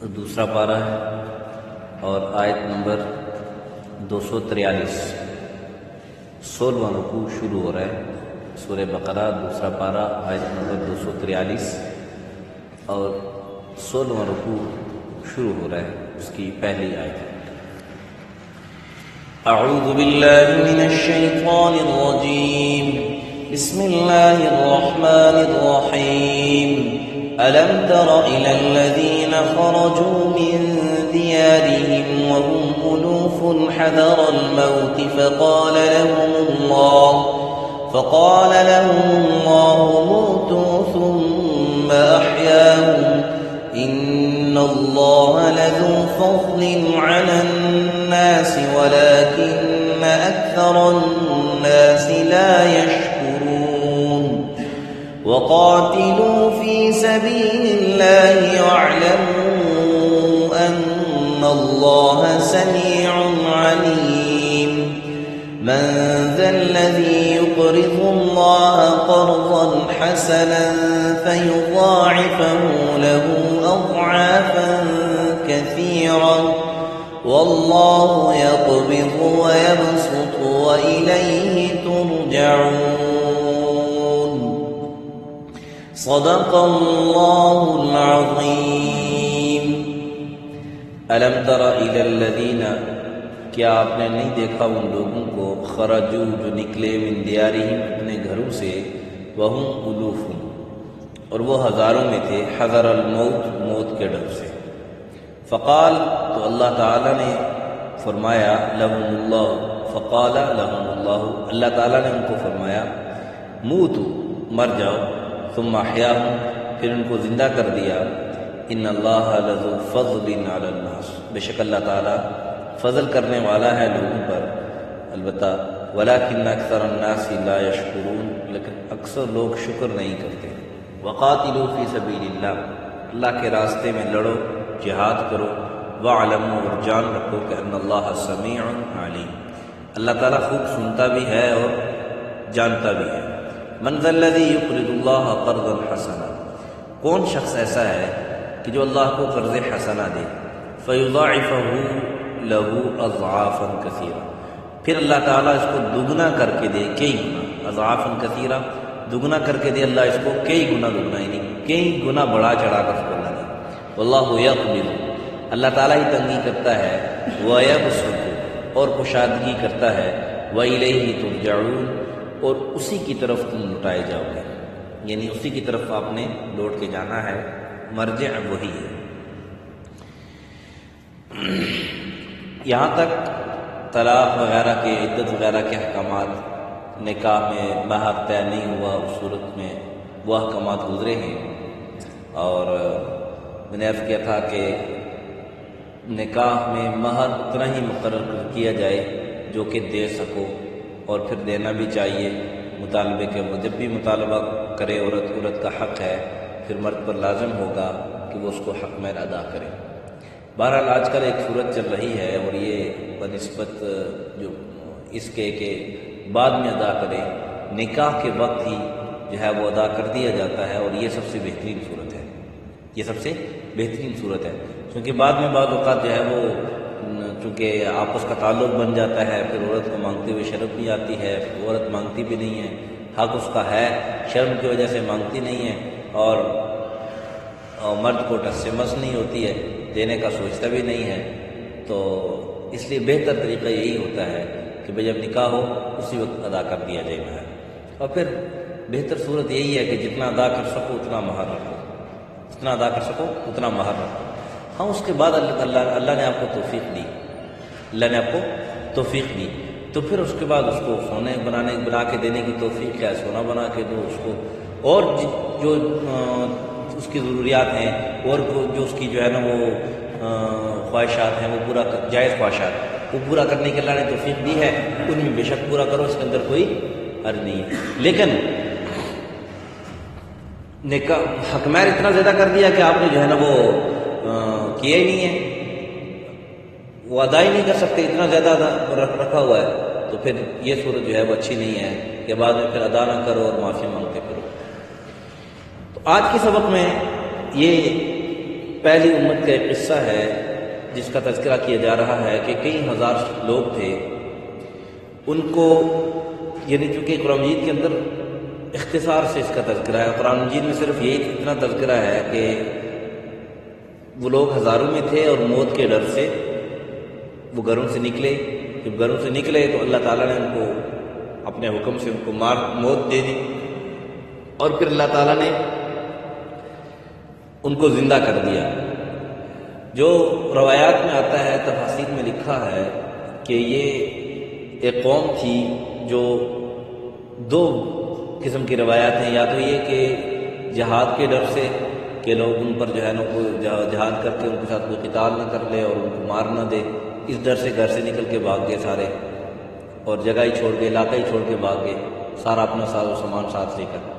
دوسرا پارہ ہے اور آیت نمبر 243، 16واں رکوع شروع ہو رہا ہے۔ سورہ بقرہ دوسرا پارہ آیت نمبر 243 اور 16واں رکوع شروع ہو رہا ہے، اس کی پہلی آیت ہے۔ اعوذ باللہ من الشیطان الرجیم، بسم اللہ الرحمن الرحیم۔ ألم تر إلى الذين خرجوا من ديارهم وهم ألوف حذر الموت فقال لهم الله موتوا ثم أحياهم إن الله لذو فضل على الناس ولكن أكثر الناس لا يشكرون وقاتلوا في سبيل الله واعلموا أن الله سميع عليم من ذا الذي يقرض الله قرضا حسنا فيضاعفه له أضعافا كثيرا والله يقبض ويبسط وإليه ترجعون صدق اللہ العظیم۔ الم تر الی الذین، کیا آپ نے نہیں دیکھا ان لوگوں کو، خرجو جو نکلے، من دیارہم اپنے گھروں سے، وہم الوف اور وہ ہزاروں میں تھے، حذر الموت موت کے ڈر سے، فقال تو اللہ تعالیٰ نے فرمایا، لہم اللہ فقال لہم اللہ اللہ تعالیٰ نے ان کو فرمایا، موتو مر جاؤ، ثم احیاہم پھر ان کو زندہ کر دیا، ان اللہ لذو فضل علی الناس بے شک اللہ تعالیٰ فضل کرنے والا ہے لوگوں پر، البتہ ولکن اکثر الناس لا یشکرون لیکن اکثر لوگ شکر نہیں کرتے۔ وقاتلوا فی سبیل اللہ، اللہ کے راستے میں لڑو، جہاد کرو، واعلموا اور جان رکھو کہ ان اللہ سمیع علیم اللہ تعالیٰ خوب سنتا بھی ہے اور جانتا بھی ہے۔ من ذا الذی یقرض اللہ قرضا حسنا، کون شخص ایسا ہے کہ جو اللہ کو قرض حسنا دے، فیضاعفہ لہ اضعافا کثیرا پھر اللہ تعالیٰ اس کو دگنا کر کے دے، کئی گنا، اضعافا کثیرا دگنا کر کے دے اللہ اس کو کئی گنا دگنا، یعنی کئی گنا بڑھا چڑھا کر اس کو اللہ دے۔ واللہ یقبض اللہ تعالیٰ ہی تنگی کرتا ہے، ویبسط اور کشادگی کرتا ہے، وإلیہ ترجعون اور اسی کی طرف تم لٹائے جاؤ گے، یعنی اسی کی طرف آپ نے لوٹ کے جانا ہے، مرجع وہی ہے۔ یہاں تک طلاق وغیرہ کے، عدت وغیرہ کے احکامات، نکاح میں مہر طے نہیں ہوا اس صورت میں وہ احکامات گزرے ہیں، اور میں نے عرض کیا تھا کہ نکاح میں مہر اتنا ہی مقرر کیا جائے جو کہ دے سکو، اور پھر دینا بھی چاہیے مطالبے کے، جب بھی مطالبہ کرے عورت کا حق ہے، پھر مرد پر لازم ہوگا کہ وہ اس کو حق مہر ادا کرے۔ بہرحال آج کل ایک صورت چل رہی ہے، اور یہ بنسبت جو اس کے کہ بعد میں ادا کرے، نکاح کے وقت ہی جو ہے وہ ادا کر دیا جاتا ہے، اور یہ سب سے بہترین صورت ہے، یہ سب سے بہترین صورت ہے، کیونکہ بعد میں بعض اوقات جو ہے وہ چونکہ آپس کا تعلق بن جاتا ہے، پھر عورت کو مانگتے ہوئے شرم بھی آتی ہے، عورت مانگتی بھی نہیں ہے، حق اس کا ہے، شرم کی وجہ سے مانگتی نہیں ہے، اور مرد کو ٹس سے مس نہیں ہوتی ہے، دینے کا سوچتا بھی نہیں ہے، تو اس لیے بہتر طریقہ یہی ہوتا ہے کہ بھئی جب نکاح ہو اسی وقت ادا کر دیا جائے مہر، اور پھر بہتر صورت یہی ہے کہ جتنا ادا کر سکو اتنا مہر رکھو، جتنا ادا کر سکو اتنا مہر رکھو۔ ہاں اس کے بعد اللہ نے آپ کو توفیق دی، اللہ نے آپ کو توفیق دی، تو پھر اس کے بعد اس کو سونے بنا کے دینے کی توفیق ہے، سونا بنا کے دو اس کو، اور جو اس کی ضروریات ہیں، اور جو اس کی جو ہے نا وہ خواہشات ہیں، وہ پورا جائز خواہشات وہ پورا کرنے کے اللہ نے توفیق دی ہے، ان میں بے شک پورا کرو، اس کے اندر کوئی حرج نہیں ہے۔ لیکن نکاح حق مہر اتنا زیادہ کر دیا کہ آپ نے جو ہے نا وہ کیا ہی نہیں ہے، وہ ادا ہی نہیں کر سکتے، اتنا زیادہ رکھا ہوا ہے، تو پھر یہ صورت جو ہے وہ اچھی نہیں ہے کہ بعد میں پھر ادا نہ کرو اور معافی مانگتے پھرو۔ تو آج کے سبق میں یہ پہلی امت کا ایک قصہ ہے جس کا تذکرہ کیا جا رہا ہے کہ کئی ہزار لوگ تھے، ان کو یعنی چونکہ قرآن مجید کے اندر اختصار سے اس کا تذکرہ ہے، قرآن مجید میں صرف یہی اتنا تذکرہ ہے کہ وہ لوگ ہزاروں میں تھے اور موت کے ڈر سے وہ گھروں سے نکلے۔ جب گھروں سے نکلے تو اللہ تعالیٰ نے ان کو اپنے حکم سے ان کو موت دے دی، اور پھر اللہ تعالیٰ نے ان کو زندہ کر دیا۔ جو روایات میں آتا ہے، تفاسیر میں لکھا ہے کہ یہ ایک قوم تھی جو دو قسم کی روایات ہیں، یا تو یہ کہ جہاد کے ڈر سے کہ لوگ ان پر جو ہے نا کوئی جہاد کر کے ان کے ساتھ کوئی قتال نہ کر لے اور ان کو مار نہ دے، اس ڈر سے گھر سے نکل کے بھاگ گئے سارے، اور جگہ ہی چھوڑ کے علاقہ ہی چھوڑ کے بھاگ گئے، سارا اپنا ساز و سامان ساتھ لے کر۔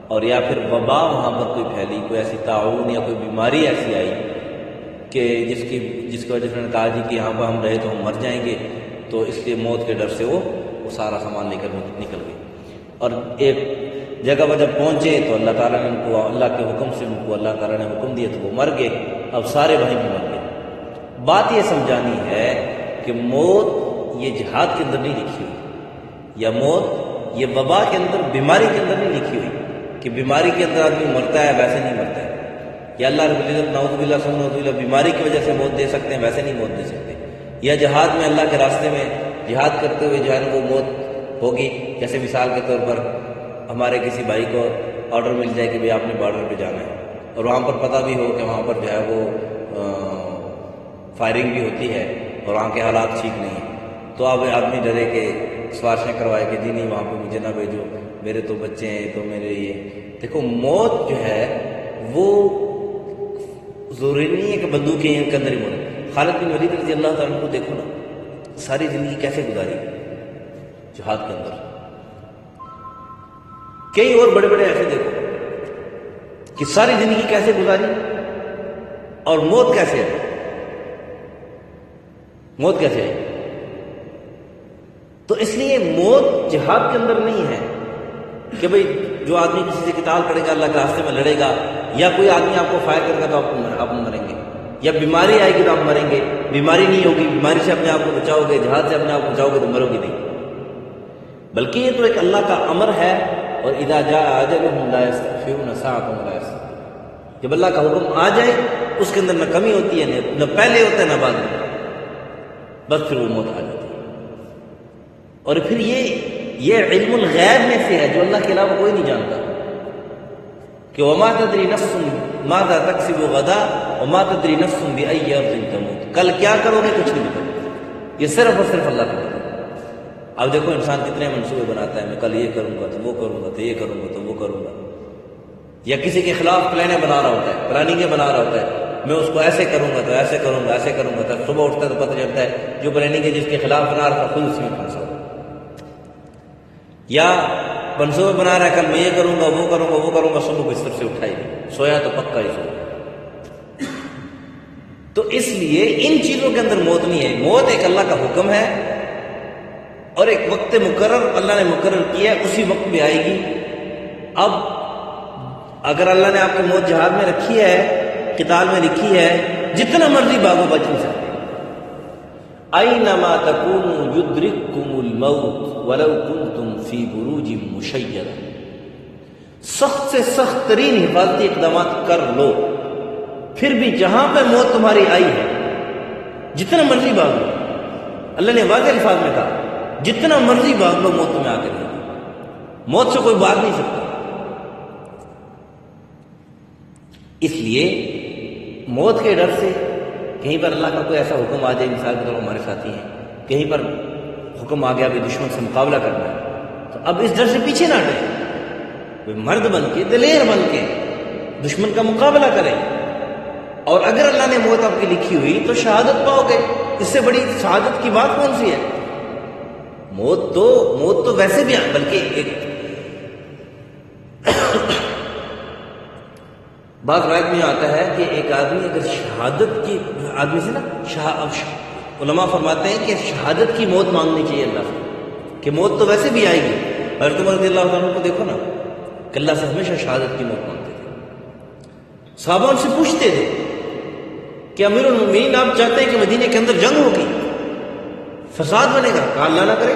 اور یا پھر وبا وہاں پر کوئی پھیلی، کوئی ایسی طاعون یا کوئی بیماری ایسی آئی کہ جس کی وجہ سے انہوں نے کہا جی کہ یہاں پر ہم رہے تو ہم مر جائیں گے، تو اس لیے موت کے ڈر سے وہ سارا سامان لے کر نکل گئے۔ اور ایک جگہ پر جب پہنچے تو اللہ تعالیٰ نے ان کو اللہ کے حکم سے ان کو اللہ تعالیٰ نے حکم دیا تو وہ مر گئے، اب سارے وہیں بھی مر گئے۔ بات یہ سمجھانی ہے کہ موت یہ جہاد کے اندر نہیں لکھی ہوئی، یا موت یہ وبا کے اندر، بیماری کے اندر نہیں لکھی ہوئی کہ بیماری کے اندر آدمی مرتا ہے، ویسے نہیں مرتا ہے۔ یا اللہ رب العزت نعوذ باللہ ثم نعوذ باللہ بیماری کی وجہ سے موت دے سکتے ہیں، ویسے نہیں موت دے سکتے۔ یا جہاد میں اللہ کے راستے میں جہاد کرتے ہوئے جو ہے نا وہ موت ہوگی، جیسے مثال کے طور پر ہمارے کسی بھائی کو آرڈر مل جائے کہ بھئی آپ نے بارڈر پہ جانا ہے، اور وہاں پر پتہ بھی ہو کہ وہاں پر جو ہے وہ فائرنگ بھی ہوتی ہے اور وہاں کے حالات ٹھیک نہیں ہیں، تو اب آدمی ڈرے کہ سفارشیں کروائے کہ جی نہیں وہاں پہ مجھے نہ بھیجو، میرے تو بچے ہیں، تو میرے یہ دیکھو۔ موت جو ہے وہ ضروری نہیں ہے کہ بندوقیں کے اندر ہی مرے۔ خالد بن ولید رضی اللہ تعالیٰ عنہ کو دیکھو نا، ساری زندگی کیسے گزاری جہاد کے اندر۔ کئی اور بڑے بڑے ایسے دیکھو کہ ساری زندگی کیسے گزاری اور موت کیسے ہے، موت کیسے ہے۔ تو اس لیے موت جہاد کے اندر نہیں ہے کہ بھئی جو آدمی کسی سے قتال کرے گا، اللہ کے راستے میں لڑے گا، یا کوئی آدمی آپ کو فائر کرے گا تو آپ مریں گے، یا بیماری آئے گی تو آپ مریں گے۔ بیماری نہیں ہوگی، بیماری سے اپنے آپ کو بچاؤ گے، جہاد سے اپنے آپ کو بچاؤ گے تو مرو گے نہیں۔ بلکہ یہ تو ایک اللہ کا امر ہے، اور اذا جاء اجلهم لا يستأخرون ساعة ولا يستقدمون، جب اللہ کا حکم آ جائے اس کے اندر نہ کمی ہوتی ہے، نہ پہلے ہوتا ہے نہ بعد میں، بس پھر وہ موت آ جاتی ہے۔ اور پھر یہ علم الغیب میں سے ہے جو اللہ کے علاوہ کوئی نہیں جانتا، کہ وما تدری نفس ماذا تکسب غدا وما تدری نفس بأي ارض تموت، کل کیا کرو گے کچھ نہیں پتا، یہ صرف اور صرف اللہ کا پتہ۔ اب دیکھو انسان کتنے منصوبے بناتا ہے، میں کل یہ کروں گا تو وہ کروں گا تو یہ کروں گا تو وہ کروں گا، یا کسی کے خلاف پلانیں بنا رہا ہوتا ہے، پلاننگیں بنا رہا ہوتا ہے، میں اس کو ایسے کروں گا تو ایسے کروں گا ایسے کروں گا، تو صبح اٹھتا ہے تو پتہ چلتا ہے جو پلاننگ ہے جس کے خلاف بنا رہا تھا خود اس میں پھنسا ہوا، یا منصوبے بنا رہا ہے کل میں یہ کروں گا وہ کروں گا وہ کروں گا، صبح بستر سے اٹھا ہی نہیں، سویا تو پکا ہی سویا۔ تو اس لیے ان چیزوں کے اندر موت نہیں ہے، موت ایک اللہ کا حکم ہے، اور ایک وقت مقرر اللہ نے مقرر کیا ہے، اسی وقت میں آئے گی۔ اب اگر اللہ نے آپ کی موت جہاد میں رکھی ہے، قتال میں لکھی ہے، جتنا مرضی بھاگو بچ نہیں سکتے۔ اینما تکونوا یدرککم الموت ولو کنتم فی بروج مشیدہ، سخت سے سخت ترین حفاظتی اقدامات کر لو، پھر بھی جہاں پہ موت تمہاری آئی ہے جتنا مرضی بھاگ لو۔ اللہ نے واضح الفاظ میں کہا جتنا مرضی بھاگ لو موت تمہیں آ کے رہے گی، موت سے کوئی بھاگ نہیں سکتا۔ اس لیے موت کے ڈر سے کہیں پر اللہ کا کوئی ایسا حکم آ جائے، مثال کے طور پر ہمارے ساتھی ہیں، کہیں پر حکم آ گیا بھی دشمن سے مقابلہ کرنا ہے، تو اب اس ڈر سے پیچھے نہ ہٹیں، کوئی مرد بن کے دلیر بن کے دشمن کا مقابلہ کریں، اور اگر اللہ نے موت آپ کی لکھی ہوئی تو شہادت پاؤ گے۔ اس سے بڑی شہادت کی بات کون سی ہے؟ موت تو ویسے بھی بلکہ ایک بعض روایت میں آتا ہے کہ ایک آدمی اگر شہادت کی آدمی سے نا علماء فرماتے ہیں کہ شہادت کی موت مانگنی چاہیے اللہ سے، کہ موت تو ویسے بھی آئے گی۔ حضرت عمر رضی اللہ عنہ کو دیکھو نا کہ اللہ سے ہمیشہ شہادت کی موت مانگتے تھے، صحابہ ان سے پوچھتے تھے کہ امیر المومنین آپ چاہتے ہیں کہ مدینے کے اندر جنگ ہوگی، فساد بنے گا؟ کہا اللہ نہ کرے،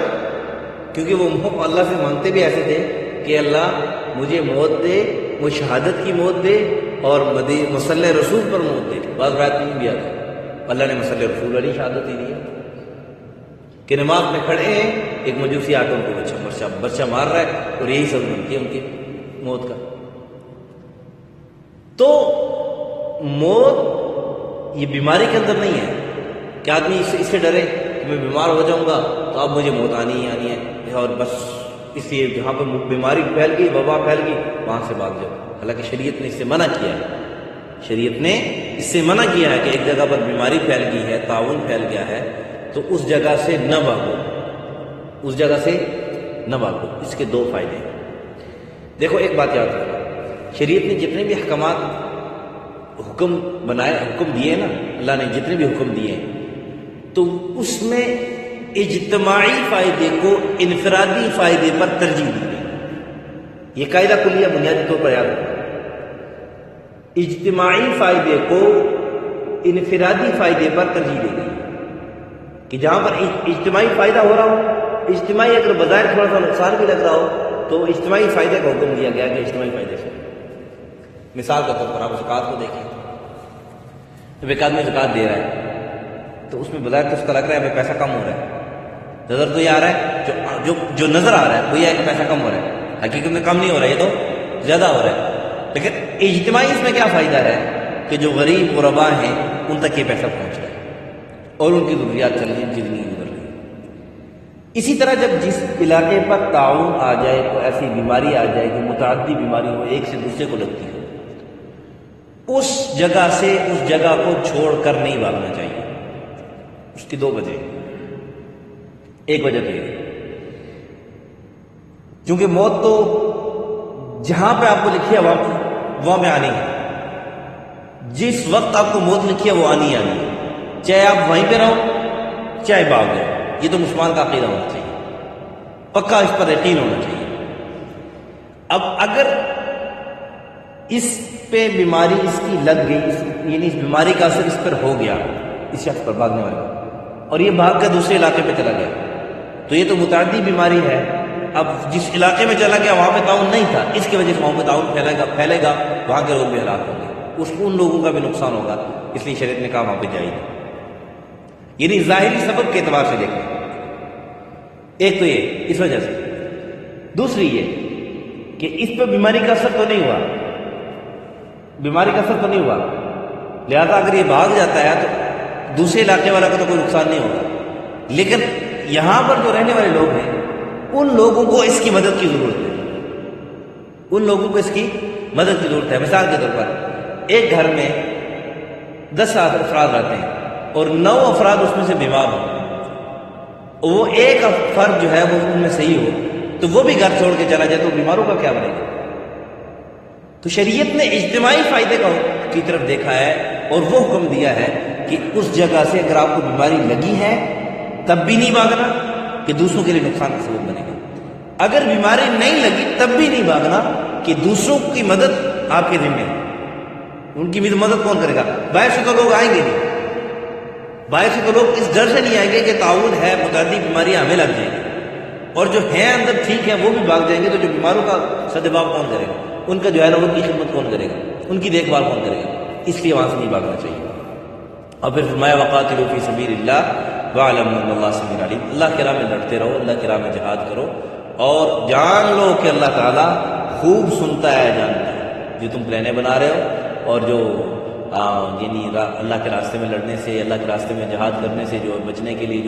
کیونکہ وہ اللہ سے مانگتے بھی ایسے تھے کہ اللہ مجھے موت دے، وہ شہادت کی موت دے اور مصلی رسول پر موت دے۔ بعض روایت میں بھی آتا اللہ نے مصلی رسول والی شہادت ہی دی کہ نماز میں کھڑے ہیں، ایک مجوسی آ کر ان کو برچہ مار رہا ہے اور یہی سب بنتی ہے ان کی موت کا۔ تو موت یہ بیماری کے اندر نہیں ہے کہ آدمی اس سے ڈرے کہ میں بیمار ہو جاؤں گا تو اب مجھے موت آنی ہی آنی ہے، اور بس اس لیے جہاں پر بیماری پھیل گئی، وبا پھیل گئی، وہاں سے بھاگ جاؤ۔ حالانکہ شریعت نے اس سے منع کیا ہے، شریعت نے اس سے منع کیا ہے کہ ایک جگہ پر بیماری پھیل گئی ہے، طاعون پھیل گیا ہے تو اس جگہ سے نہ بھاگو، اس جگہ سے نہ بھاگو۔ اس کے دو فائدے ہیں۔ دیکھو ایک بات یاد رکھو، شریعت نے جتنے بھی احکامات حکم بنائے، حکم دیے نا، اللہ نے جتنے بھی حکم دیے تو اس میں اجتماعی فائدے کو انفرادی فائدے پر ترجیح دی گئی۔ یہ قاعدہ کلیہ بنیادی طور پر یاد رکھو، اجتماعی فائدے کو انفرادی فائدے پر ترجیح دی گئی کہ جہاں پر اجتماعی فائدہ ہو رہا ہو، اجتماعی اگر بظاہر تھوڑا سا نقصان بھی لگ رہا ہو تو اجتماعی فائدے کا حکم دیا گیا کہ اجتماعی فائدے سے۔ مثال کے طور پر آپ زکوٰۃ کو دیکھیں، جب ایک آدمی زکوٰۃ دے رہا ہے تو اس میں بظاہر تو اس کا لگ رہا ہے ہمیں پیسہ کم ہو رہا ہے، نظر تو یہ آ رہا ہے، جو نظر آ رہا ہے وہ یہ ہے کہ پیسہ کم ہو رہا ہے، حقیقت میں کم نہیں ہو رہا ہے، یہ تو زیادہ ہو رہا ہے۔ لیکن اجتماعی اس میں کیا فائدہ ہے کہ جو غریب غربا ہیں ان تک یہ پیسہ پہنچ رہا ہے اور ان کی ضروریات چل رہی، زندگی گزر رہی ہے۔ اسی طرح جب جس علاقے پر طاعون آ جائے، تو ایسی بیماری آ جائے جو متعدی بیماری ہو، ایک سے دوسرے کو لگتی ہے، اس جگہ سے اس جگہ کو چھوڑ کر نہیں بھاگنا چاہیے۔ اس کی دو وجہ، ایک وجہ تو یہ کیونکہ موت تو جہاں پہ آپ کو لکھی ہے وہاں میں آنی ہے، جس وقت آپ کو موت لکھی ہے وہ آنی ہے، چاہے آپ وہیں پہ رہو چاہے بھاگ جائے۔ یہ تو مسلمان کا عقیدہ ہونا چاہیے، پکا اس پر یقین ہونا چاہیے۔ اب اگر اس پہ بیماری اس کی لگ گئی، یعنی اس بیماری کا اثر اس پر ہو گیا، اس شخص پر بھاگنے والے پر، اور یہ بھاگ کر دوسرے علاقے پہ چلا گیا، تو یہ تو متعدی بیماری ہے۔ اب جس علاقے میں چلا گیا وہاں پہ تعاون نہیں تھا، اس کی وجہ سے وہاں پہ تعاون پھیلے گا، وہاں کے لوگ بھی ہلاک ہوں گے، ان لوگوں کا بھی نقصان ہوگا، اس لیے شریعت نے کہا وہاں پہ جائیے۔ یعنی ظاہری سبب کے اعتبار سے دیکھیں، ایک تو یہ اس وجہ سے، دوسری یہ کہ اس پہ بیماری کا اثر تو نہیں ہوا، بیماری کا اثر تو نہیں ہوا، لہذا اگر یہ بھاگ جاتا ہے تو دوسرے علاقے والا کو تو کوئی نقصان نہیں ہوگا، لیکن یہاں پر جو رہنے والے لوگ ہیں ان لوگوں کو اس کی مدد کی ضرورت ہے، ان لوگوں کو اس کی مدد کی ضرورت ہے۔ مثال کے طور پر ایک گھر میں 10 افراد رہتے ہیں اور 9 افراد اس میں سے بیمار ہوں، وہ ایک فرد جو ہے وہ ان میں صحیح ہو تو وہ بھی گھر چھوڑ کے چلا جائے تو بیماروں کا کیا بنے گا؟ تو شریعت نے اجتماعی فائدے کی طرف دیکھا ہے اور وہ حکم دیا ہے کہ اس جگہ سے اگر آپ کو بیماری لگی ہے تب بھی نہیں بھاگنا کہ دوسروں کے لیے نقصان کا سبب بنے گا، اگر بیماری نہیں لگی تب بھی نہیں بھاگنا کہ دوسروں کی مدد آپ کے ذمہ ہے۔ ان کی مدد کون کرے گا؟ باہر سے تو لوگ آئیں گے نہیں، باہر سے تو لوگ اس ڈر سے نہیں آئیں گے کہ تعاون ہے، متعدی بیماریاں ہمیں لگ جائیں گی، اور جو ہیں اندر ٹھیک ہیں وہ بھی بھاگ جائیں گے، تو جو بیماروں کا سدباب کون کرے گا؟ ان کا جو ہے نا ان کی خدمت کون کرے گا؟ ان کی دیکھ بھال کون کرے گا؟ اس لیے وہاں سے نہیں بھاگنا چاہیے۔ اور پھر فرمایا وقاتلوا فی سبیل اللہ واعلموا ان اللہ سمیع علیم، اللہ کی راہ میں لڑتے رہو، اللہ کی راہ میں جہاد کرو اور جان لو کہ اللہ تعالیٰ خوب سنتا ہے، جانتا ہے جو تم پلانے بنا رہے ہو، اور جو یعنی اللہ کے راستے میں لڑنے سے، اللہ کے راستے میں جہاد کرنے سے جو بچنے کے لیے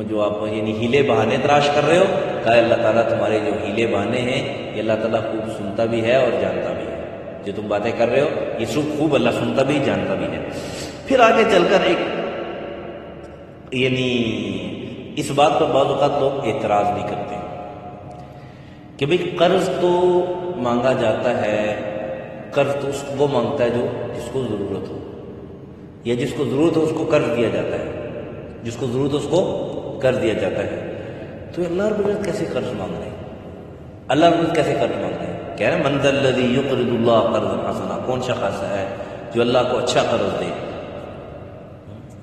جو آپ یعنی ہیلے بہانے تراش کر رہے ہو، کہا اللہ تعالیٰ تمہارے جو ہیلے بہانے ہیں یہ اللہ تعالیٰ خوب سنتا بھی ہے اور جانتا بھی ہے، جو تم باتیں کر رہے ہو یہ سب خوب اللہ سنتا بھی جانتا بھی ہے۔ پھر آگے چل کر ایک یعنی اس بات پر بعض اوقات لوگ اعتراض بھی کرتے ہیں کہ بھئی قرض تو مانگا جاتا ہے، قرض تو وہ مانگتا ہے جو جس کو ضرورت ہو، یا جس کو ضرورت ہو اس کو قرض دیا جاتا ہے، جس کو ضرورت ہو اس کو قرض دیا جاتا ہے۔ تو اللہ رب العزت کیسے قرض مانگ رہے ہیں؟ اللہ رب العزت کیسے قرض مانگ رہے ہیں؟ کہہ رہے ہیں من ذا الذی یقرض اللہ قرضا حسنا، کون شخص ہے جو اللہ کو اچھا قرض دے؟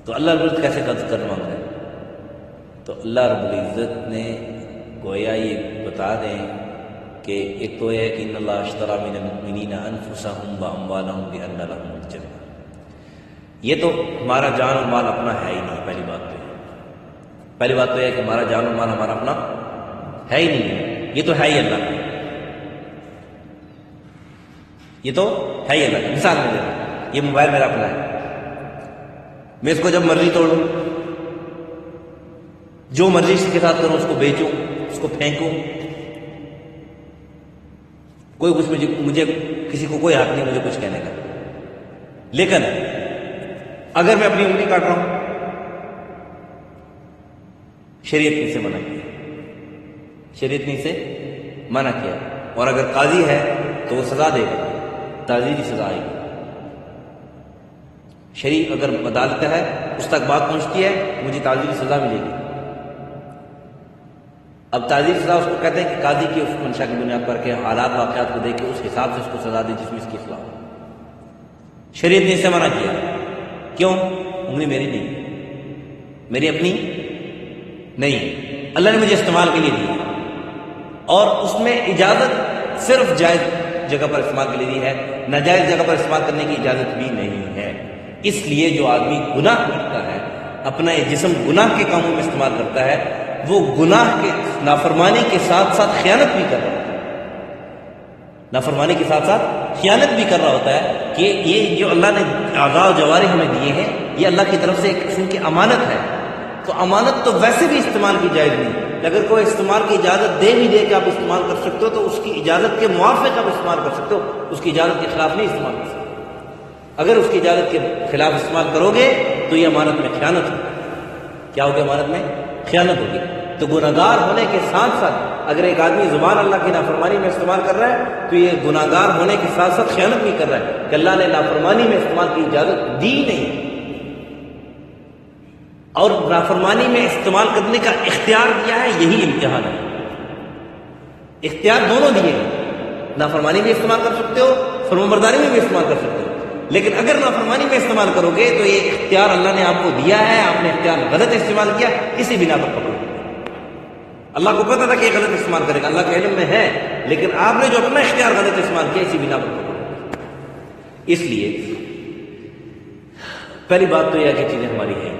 تو اللہ رب العزت کیسے قرض مانگ رہے ہیں؟ تو اللہ رب العزت نے گویا یہ بتا دیں کہ ایک تو یہ ہے کہ ان اللہ اشتری من المؤمنین انفسهم واموالهم بان لهم الجنہ، یہ تو ہمارا جان اور مال اپنا ہے ہی نہیں. پہلی بات تو یہ ہے کہ ہمارا جان اور مال ہمارا اپنا ہے ہی نہیں ہے، یہ تو ہے ہی اللہ کا، یہ تو ہے ہی اللہ کا. مثال میں دے رہا ہوں، یہ موبائل میرا اپنا ہے، میں اس کو جب مرضی توڑوں، جو مرضی اس کے ساتھ کروں، اس کو بیچوں، اس کو پھینکوں، کوئی کچھ مجھے کسی کو کوئی حق نہیں مجھے کچھ کہنے کا. لیکن اگر میں اپنی انگلی کاٹ رہا ہوں، شریعت نے اسے منع کیا، شریعت نے اسے منع کیا، اور اگر قاضی ہے تو وہ سزا دے گا، تعزیری سزا آئے گی. شریع اگر عدالت ہے اس تک بات پہنچتی ہے مجھے تعزیری سزا ملے گی. اب تعزیری سزا اس کو کہتے ہیں کہ قاضی کی اس منشا کی بنیاد پر کے حالات واقعات کو دیکھ کے اس حساب سے اس کو سزا دے جس میں اس کی اصلاح. شریعت نے اسے منع کیا. کیوں؟ انگلی میری نہیں، میری اپنی نہیں، اللہ نے مجھے استعمال کے لیے دی اور اس میں اجازت صرف جائز جگہ پر استعمال کے لیے دی ہے، ناجائز جگہ پر استعمال کرنے کی اجازت بھی نہیں ہے. اس لیے جو آدمی گناہ کرتا ہے، اپنا یہ جسم گناہ کے کاموں میں استعمال کرتا ہے، وہ گناہ کے نافرمانی کے ساتھ ساتھ خیانت بھی کر رہا ہوتا ہے، نافرمانی کے ساتھ ساتھ خیانت بھی کر رہا ہوتا ہے کہ یہ جو اللہ نے اعضاء و جوارح ہمیں دیے ہیں یہ اللہ کی طرف سے ایک قسم کی امانت ہے. تو امانت تو ویسے بھی استعمال کی جائز نہیں، اگر کوئی استعمال کی اجازت دے بھی دے کہ آپ استعمال کر سکتے ہو تو اس کی اجازت کے موافق آپ استعمال کر سکتے ہو، اس کی اجازت کے خلاف نہیں استعمال کر سکتے. اگر اس کی اجازت کے خلاف استعمال کرو گے تو یہ امانت میں خیانت ہوگی. کیا ہوگی؟ امانت میں خیانت ہوگی. تو گناہگار ہونے کے ساتھ ساتھ اگر ایک آدمی زبان اللہ کی نافرمانی میں استعمال کر رہا ہے تو یہ گناہگار ہونے کے ساتھ ساتھ خیانت بھی کر رہا ہے کہ اللہ نے نافرمانی میں استعمال کی اجازت دی نہیں، اور نافرمانی میں استعمال کرنے کا اختیار دیا ہے. یہی امتحان ہے. اختیار دونوں دیے ہیں، نافرمانی بھی استعمال کر سکتے ہو، فرمانبرداری میں بھی استعمال کر سکتے ہو. لیکن اگر نافرمانی میں استعمال کرو گے تو یہ اختیار اللہ نے آپ کو دیا ہے، آپ نے اختیار غلط استعمال کیا، اسی بنا پر پکڑو. اللہ کو پتا تھا کہ یہ غلط استعمال کرے گا، اللہ کے علم میں ہے، لیکن آپ نے جو اپنا اختیار غلط استعمال کیا اسی بنا پر پکڑو. اس لیے پہلی بات تو یہ ہے کہ چیزیں ہماری ہیں.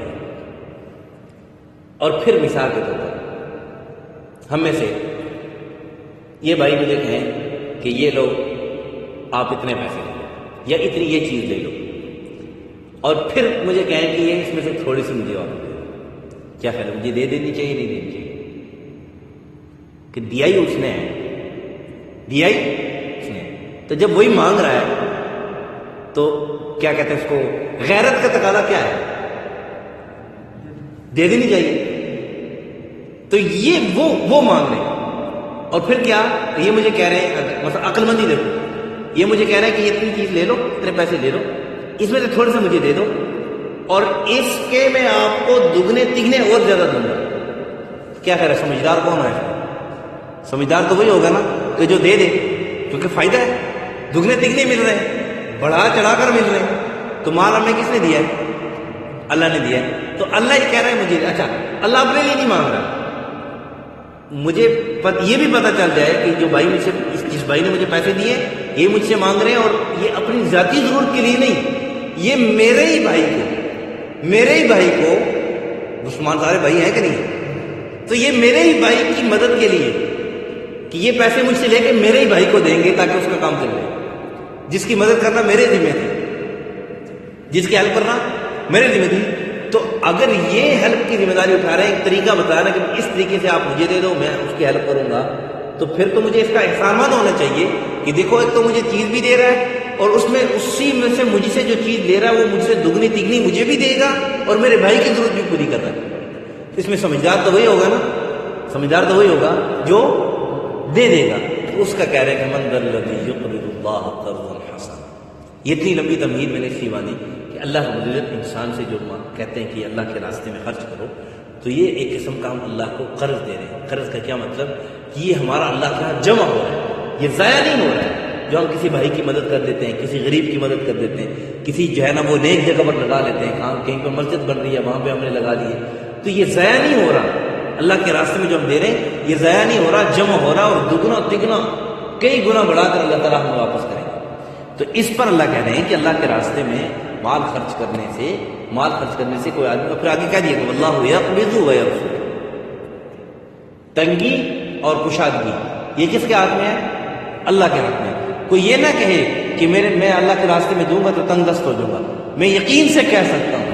اور پھر مثال کے طور پر ہم میں سے یہ بھائی مجھے کہیں کہ یہ لو آپ اتنے پیسے لے لو یا اتنی یہ چیز لے لو، اور پھر مجھے کہیں کہ یہ اس میں سے تھوڑی سی مجھے واپس دے دو. کیا خیال ہے؟ مجھے دے دینی چاہیے نہیں دینی چاہیے؟ کہ دیا ہی اس نے ہے، دیا ہی اس نے. تو جب وہی مانگ رہا ہے تو کیا کہتے ہیں اس کو، غیرت کا تقاضا کیا ہے؟ دے دینی چاہیے. تو یہ وہ مانگ رہے ہیں. اور پھر کیا یہ مجھے کہہ رہے ہیں، مثلا عقل مندی دیکھو، یہ مجھے کہہ رہے ہیں کہ یہ اتنی چیز لے لو، اتنے پیسے لے لو، اس میں سے تھوڑے سے مجھے دے دو، اور اس کے میں آپ کو دگنے تگنے اور زیادہ دوں گا. کیا خیر ہے؟ سمجھدار کون ہے؟ سمجھدار تو وہی ہوگا نا کہ جو دے دے، کیونکہ فائدہ ہے، دگنے تگنے مل رہے ہیں، بڑھا چڑھا کر مل رہے ہیں. تو مال ہمیں کس نے دیا ہے؟ اللہ نے دیا ہے. تو اللہ یہ کہہ رہا ہے مجھے، اچھا اللہ اپنے لیے نہیں مانگ رہا، مجھے یہ بھی پتہ چل جائے کہ جو بھائی مجھ سے، جس بھائی نے مجھے پیسے دیے یہ مجھ سے مانگ رہے ہیں، اور یہ اپنی ذاتی ضرورت کے لیے نہیں، یہ میرے ہی بھائی کو مسلمان سارے بھائی ہیں کہ نہیں، تو یہ میرے ہی بھائی کی مدد کے لیے کہ یہ پیسے مجھ سے لے کے میرے ہی بھائی کو دیں گے تاکہ اس کا کام چل جائے. جس کی مدد کرنا میرے ذمہ تھی، جس کی ہیلپ کرنا میرے ذمہ تھی. تو اگر یہ ہیلپ کی ذمہ داری اٹھا رہے ہیں، ایک طریقہ بتا رہے ہیں کہ اس طریقے سے آپ مجھے دے دو میں اس کی ہیلپ کروں گا، تو پھر تو مجھے اس کا احسان مند ہونا چاہیے کہ دیکھو ایک تو مجھے چیز بھی دے رہا ہے، اور اس میں اسی میں سے مجھ سے جو چیز لے رہا ہے وہ مجھ سے دگنی تگنی مجھے بھی دے گا اور میرے بھائی کی ضرورت بھی پوری کر رہا ہے. اس میں سمجھدار تو وہی ہوگا نا، سمجھدار تو وہی ہوگا جو دے دے گا. اس کا کہہ رہے ہیں کہ من ذا الذی یقرض اللہ قرضا حسنا. یہ اتنی لمبی تمہید میں نے اس لیے باندھی کہ اللہ رب العزت انسان سے جو کہتے ہیں کہ اللہ کے راستے میں خرچ کرو، تو یہ ایک قسم کا ہم اللہ کو قرض دے رہے ہیں. قرض کا کیا مطلب؟ کہ یہ ہمارا اللہ کے یہاں جمع ہو رہا ہے، یہ ضائع نہیں ہو رہا ہے. جو ہم کسی بھائی کی مدد کر دیتے ہیں، کسی غریب کی مدد کر دیتے ہیں، کسی جو ہے نا وہ نیک جگہ پر لگا لیتے ہیں، کہیں پر مسجد بن رہی ہے وہاں پہ ہم نے لگا دیے، تو یہ ضائع نہیں ہو رہا، اللہ کے راستے میں جو ہم دے رہے ہیں یہ ضائع نہیں ہو رہا، جمع ہو رہا، اور دگنا تگنا کئی گنا بڑھا کر اللہ تعالیٰ ہمیں واپس کریں گے۔ تو اس پر اللہ کہہ رہے ہیں کہ اللہ کے راستے میں مال خرچ کرنے سے کوئی آدمی، پھر آگے کہہ دیا کہ واللہ یقبض و یبسط، تنگی اور کشادگی یہ کس کے ہاتھ میں ہے؟ اللہ کے ہاتھ میں۔ کوئی یہ نہ کہے کہ میں اللہ کے راستے میں دوں گا تو تنگ دست ہو جاؤں گا۔ میں یقین سے کہہ سکتا ہوں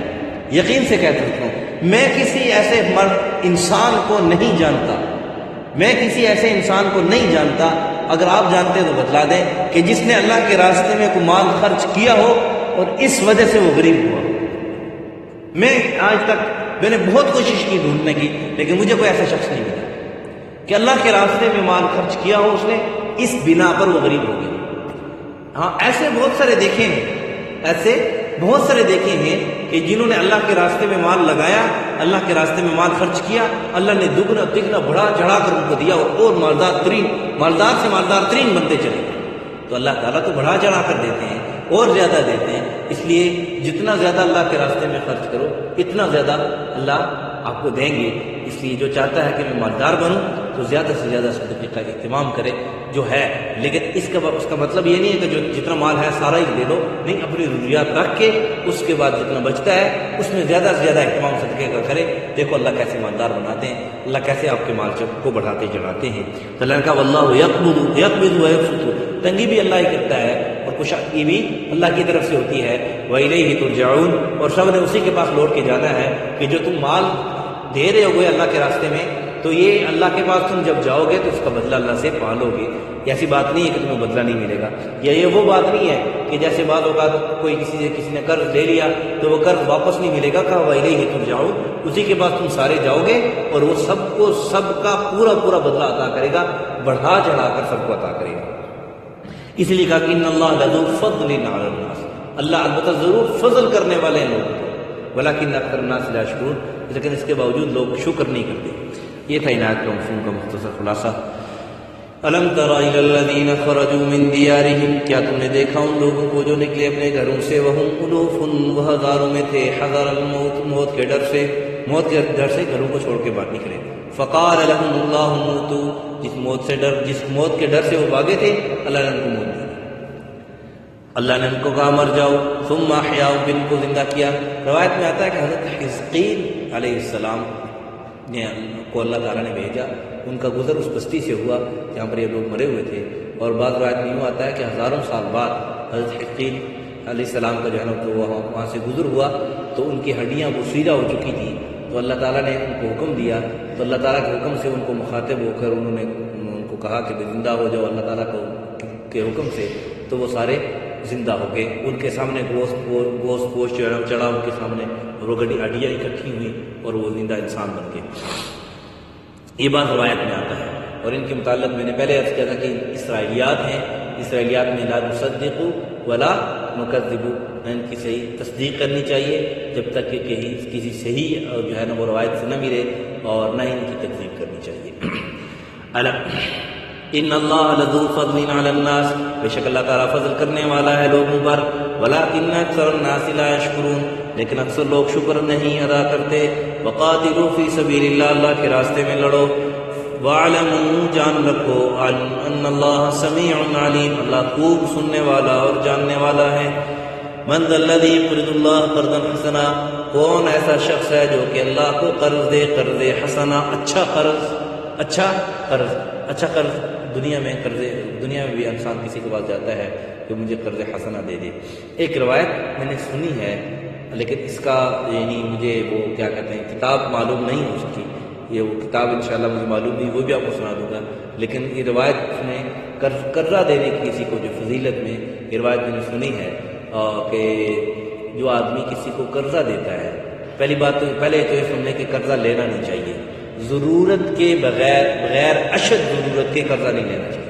میں کسی ایسے انسان کو نہیں جانتا، اگر آپ جانتے ہیں تو بتلا دیں، کہ جس نے اللہ کے راستے میں کوئی مال خرچ کیا ہو اور اس وجہ سے وہ غریب ہوا۔ میں آج تک میں نے بہت کوشش کی ڈھونڈنے کی، لیکن مجھے کوئی ایسا شخص نہیں ملا کہ اللہ کے راستے میں مال خرچ کیا ہو اس نے، اس بنا پر وہ غریب ہو گیا۔ ہاں ایسے بہت سارے دیکھے ہیں کہ جنہوں نے اللہ کے راستے میں مال لگایا، اللہ کے راستے میں مال خرچ کیا، اللہ نے دگنا تگنا بڑھا چڑھا کر ان کو دیا، اور مالدار سے مالدار ترین بنتے چلے گئے۔ تو اللہ تعالیٰ تو بڑھا چڑھا کر دیتے ہیں اور زیادہ دیتے ہیں، اس لیے جتنا زیادہ اللہ کے راستے میں خرچ کرو اتنا زیادہ اللہ آپ کو دیں گے۔ اس لیے جو چاہتا ہے کہ میں مالدار بنوں تو زیادہ سے زیادہ صدقے کا اہتمام کرے جو ہے، لیکن اس کا مطلب یہ نہیں ہے کہ جو جتنا مال ہے سارا ہی دے لو، نہیں، اپنی ضروریات رکھ کے اس کے بعد جتنا بچتا ہے اس میں زیادہ سے زیادہ اہتمام صدقے کا کرے۔ دیکھو اللہ کیسے مالدار بناتے ہیں، اللہ کیسے آپ کے مال کو بڑھاتے چڑھاتے ہیں۔ تو اللہ کا واللہ یقبض و یبسط، تنگی بھی اللہ ہی کرتا ہے اور کشادگی بھی اللہ کی طرف سے ہوتی ہے۔ وَإِلَيْهِ تُرْجَعُونَ، اور سب نے اسی کے پاس لوٹ کے جانا ہے کہ جو تم مال دے رہے ہوگے اللہ کے راستے میں، تو یہ اللہ کے پاس تم جب جاؤ گے تو اس کا بدلہ اللہ سے پالو گے۔ ایسی بات نہیں ہے کہ تمہیں بدلہ نہیں ملے گا، یا یہ وہ بات نہیں ہے کہ جیسے بعض اوقات کوئی کسی نے قرض لے لیا تو وہ قرض واپس نہیں ملے گا، کہا وَإِلَيْهِ تُرْجَعُونَ، اسی کے پاس تم سارے جاؤ گے اور وہ سب کا پورا بدلہ عطا کرے گا، بڑھا چڑھا کر سب کو عطا کرے گا۔ اس لیے کہا کہ ان اللہ لذو فضل علی الناس، اللہ البتہ ضرور فضل کرنے والے ہیں لوگوں کو، ولکن اکثر الناس لا یشکرون، لیکن اس کے باوجود لوگ شکر نہیں کرتے۔ یہ تھا ان آیت کا مفہوم کا مختصر خلاصہ۔ الم تر الی الذین خرجوا من دیارہم، کیا تم نے دیکھا ان لوگوں کو جو نکلے اپنے گھروں سے، وہم الوف، وہ ہزاروں میں تھے، حذر الموت، موت کے ڈر سے گھروں کو چھوڑ کے باہر نکلے۔ فقال لهم اللہ موتوا، جس موت کے ڈر سے وہ بھاگے تھے اللہ نے ان کو موت دی، اللہ نے ان کو کہا مر جاؤ، ثم احیاؤ، پھر ان کو زندہ کیا۔ روایت میں آتا ہے کہ حضرت حزقیل علیہ السلام کو اللہ تعالیٰ نے بھیجا، ان کا گزر اس بستی سے ہوا جہاں پر یہ لوگ مرے ہوئے تھے، اور بعض روایت میں یوں آتا ہے کہ ہزاروں سال بعد حضرت حزقیل علیہ السلام کا جو ہے نا تو وہاں سے گزر ہوا تو ان کی ہڈیاں بوسیدہ ہو چکی تھیں، تو اللہ تعالیٰ نے ان کو حکم دیا، تو اللہ تعالیٰ کے حکم سے ان کو مخاطب ہو کر انہوں نے ان کو کہا کہ زندہ ہو جاؤ اللہ تعالیٰ کے حکم سے، تو وہ سارے زندہ ہو گئے۔ ان کے سامنے گوشت پوش جو ہے نا چڑھا ان کے سامنے، اور وہ ہڈیاں اکٹھی ہوئی اور وہ زندہ انسان بن گئے۔ یہ بات روایت میں آتا ہے، اور ان کے متعلق میں نے پہلے عرض کیا تھا کہ اسرائیلیات ہیں، اسرائیلیات میں لا نصدق ولا نکذب، ان کی صحیح تصدیق کرنی چاہیے جب تک کہ کسی صحیح اور جو ہے نا وہ روایت سے نہ ملے، اور نہ ان کی تکذیب کرنی چاہیے۔ ان اللہ لذو فضل علی الناس، بے شک اللہ تعالیٰ فضل کرنے والا ہے لوگوں پر، ولکن اکثر الناس لا یشکرون، لیکن اکثر لوگ شکر نہیں ادا کرتے۔ وقاتلوا فی سبیل اللہ، اللہ کے راستے میں لڑو۔ وَاعْلَمُوا، جان رکھو، ان اللہ سمیع علیم، اللہ خوب سننے والا اور جاننے والا ہے۔ من ذا الذی یقرض اللہ قرضا حسنا، کون ایسا شخص ہے جو کہ اللہ کو قرض دے، قرض حسنا، اچھا قرض دنیا میں بھی انسان کسی کے پاس جاتا ہے کہ مجھے قرض حسنہ دے دے۔ ایک روایت میں نے سنی ہے، لیکن اس کا یعنی مجھے وہ کیا کہتے ہیں کتاب معلوم نہیں ہو سکی، یہ وہ کتاب انشاءاللہ مجھے معلوم نہیں، وہ بھی آپ کو سنا دوں گا، لیکن یہ روایت میں قرضہ دینے کی کسی کو جو فضیلت میں یہ روایت میں نے سنی ہے کہ جو آدمی کسی کو قرضہ دیتا ہے، پہلے تو یہ سننے کہ قرضہ لینا نہیں چاہیے، ضرورت کے بغیر اشد ضرورت کے قرضہ نہیں لینا چاہیے،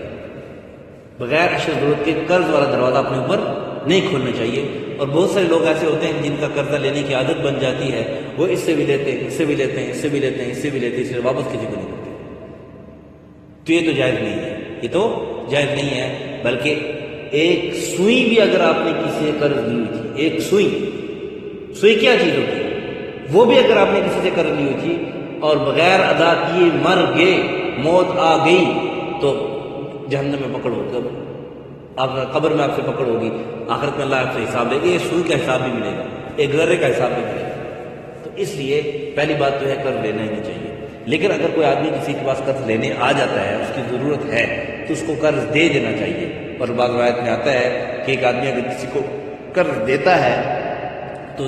بغیر اشد ضرورت کے قرض والا دروازہ اپنے اوپر نہیں کھولنا چاہیے۔ اور بہت سارے لوگ ایسے ہوتے ہیں جن کا قرضہ لینے کی عادت بن جاتی ہے، وہ اس سے بھی لیتے ہیں، اس سے بھی لیتے ہیں، اس سے بھی لیتے ہیں، اس سے بھی لیتے ہیں، اس سے واپس کسی کو نہیں کرتے، تو یہ تو جائز نہیں ہے، یہ تو جائز نہیں ہے، بلکہ ایک سوئی بھی اگر آپ نے کسی سے قرض لی ہوئی تھی، ایک سوئی کیا چیز ہوتی ہے، وہ بھی اگر آپ نے کسی سے قرض لی ہوئی تھی اور بغیر ادا کیے مر گئے، موت آ گئی، تو جہنم میں پکڑ ہوگی، قبر میں آپ سے پکڑ ہوگی، آخرت میں اللہ آپ سے حساب لے گا، یہ سوئی کا حساب بھی ملے گا، ایک ذرے کا حساب بھی ملے گا۔ تو اس لیے پہلی بات تو ہے قرض لینا ہی نہیں چاہیے۔ لیکن اگر کوئی آدمی کسی کے پاس قرض لینے آ جاتا ہے، اس کی ضرورت ہے، تو اس کو قرض دے دینا چاہیے۔ اور بعض روایت میں آتا ہے کہ ایک آدمی اگر کسی کو قرض دیتا ہے تو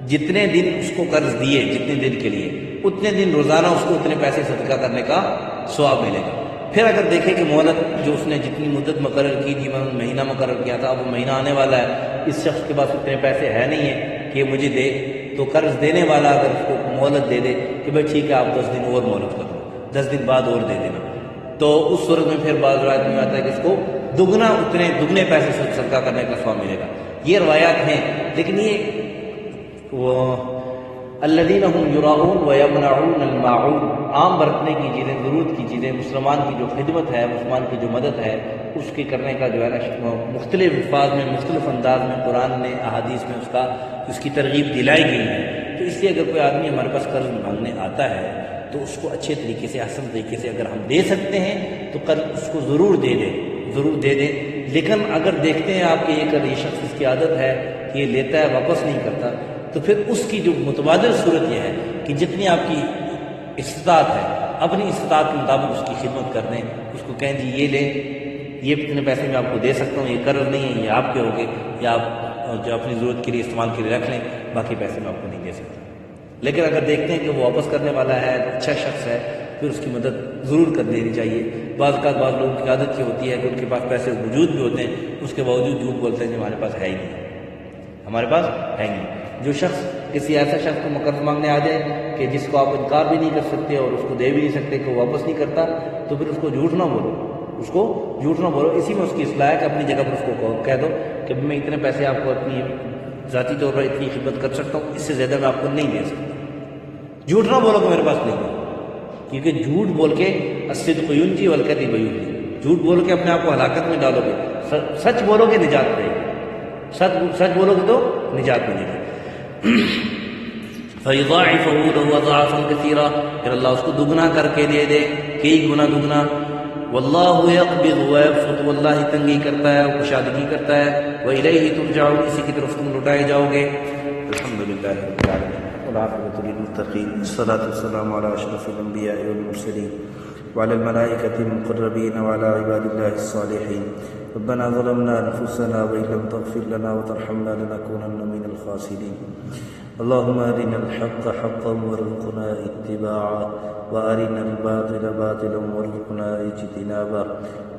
جتنے دن اس کو قرض دیے، جتنے دن کے لیے، اتنے دن روزانہ اس کو اتنے پیسے صدقہ کرنے کا ثواب ملے گا۔ پھر اگر دیکھیں کہ مہلت جو اس نے جتنی مدت مقرر کی تھی، مہینہ مقرر کیا تھا، اب وہ مہینہ آنے والا ہے، اس شخص کے پاس اتنے پیسے ہے نہیں ہیں کہ مجھے دے، تو قرض دینے والا اگر اس کو مہلت دے دے کہ بھائی ٹھیک ہے آپ 10 دن اور مہلت کر دو، 10 دن بعد اور دے دینا، تو اس صورت میں پھر بعض روایت میں آتا ہے کہ اس کو دگنے پیسے صدقہ کرنے کا ثواب ملے گا۔ یہ روایات ہیں، لیکن یہ وہ الذین هم یراؤون ویمنعون الماعون، عام برتنے کی چیزیں، ضرورت کی چیزیں، مسلمان کی جو خدمت ہے، مسلمان کی جو مدد ہے، اس کے کرنے کا جو ہے نا مختلف الفاظ میں، مختلف انداز میں قرآن نے، احادیث میں اس کی ترغیب دلائی گئی ہے۔ تو اس لیے اگر کوئی آدمی ہمارے پاس قرض مانگنے آتا ہے تو اس کو اچھے طریقے سے، احسن طریقے سے اگر ہم دے سکتے ہیں تو قرض اس کو ضرور دے دیں۔ لیکن اگر دیکھتے ہیں آپ کہ یہ شخص، اس کی عادت ہے کہ یہ لیتا ہے واپس نہیں کرتا، تو پھر اس کی جو متبادل صورت یہ ہے کہ جتنی آپ کی استطاعت ہے، اپنی استطاعت کے مطابق اس کی خدمت کر دیں، اس کو کہیں جی یہ لیں، یہ اتنے پیسے میں آپ کو دے سکتا ہوں، یہ قرض نہیں ہے، یہ آپ کے ہوگے، یا آپ جو اپنی ضرورت کے لیے استعمال کے لیے رکھ لیں، باقی پیسے میں آپ کو نہیں دے سکتا۔ لیکن اگر دیکھتے ہیں کہ وہ واپس کرنے والا ہے، اچھا شخص ہے، پھر اس کی مدد ضرور کر دینی چاہیے۔ بعض لوگوں کی عادت یہ ہوتی ہے کہ ان کے پاس پیسے موجود بھی ہوتے ہیں، اس کے باوجود جھوٹ بولتے ہیں کہ ہمارے پاس ہے ہی نہیں، ہمارے پاس ہے ہی نہیں۔ جو شخص کسی ایسا شخص کو قرض مانگنے آ جائے کہ جس کو آپ انکار بھی نہیں کر سکتے اور اس کو دے بھی نہیں سکتے کہ وہ واپس نہیں کرتا، تو پھر اس کو جھوٹ نہ بولو، اسی میں اس کی اصلاح ہے کہ اپنی جگہ پر اس کو کہہ دو کہ میں اتنے پیسے آپ کو اپنی ذاتی طور پر اتنی خدمت کر سکتا ہوں، اس سے زیادہ میں آپ کو نہیں دے سکتا۔ جھوٹ نہ بولو کہ میرے پاس نہیں ہے، کیونکہ جھوٹ بول کے الصدق ینجی والکذب یؤذی، جھوٹ بول کے اپنے آپ کو ہلاکت میں ڈالو گے، سچ بولو گے نجات پائے گی، سچ بولو گے تو نجات ملے گی۔ فَيُضَاعِفَهُ لَهُ أَضْعَافًا كَثِيرًا، پھر اللہ اس کو دگنا کر کے دے دے، کئی گنا دگنا۔ وَاللَّهُ يَقْبِضُ وَيَبْسُطُ، واللہ تنگی کرتا ہے، کشادگی کرتا ہے۔ وَإِلَيْهِ تُرْجَعُونَ، اسی کی طرف تم لوٹائے جاؤ گے۔ الحمدللہ رب العالمین والعاقبۃ للمتقین، والصلاة والسلام علی اشرف الانبیاء والمرسلین وعلى الملائکة المقربین وعلى عباد اللہ الصالحین۔ ربنا ظلمنا انفسنا وإن لم تغفر لنا وترحمنا لنكونن من الخاسرین۔ اللهم أرنا الحق حقا وارزقنا اتباعه وأرنا الباطل باطلا وارزقنا اجتنابه۔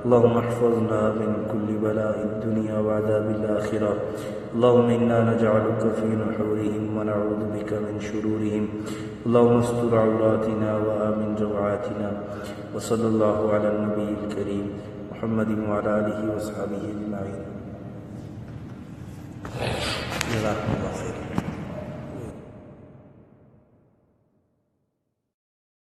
اللهم احفظنا من كل بلاء الدنيا وعذاب الآخرة۔ اللهم إنا نجعلك في نحورهم ونعوذ بك من شرورهم۔ اللهم استر عوراتنا وآمن روعاتنا، وصلى الله على النبي الكريم محمد وعلى آله وصحبه أجمعين۔ جزاكم الله خيرا۔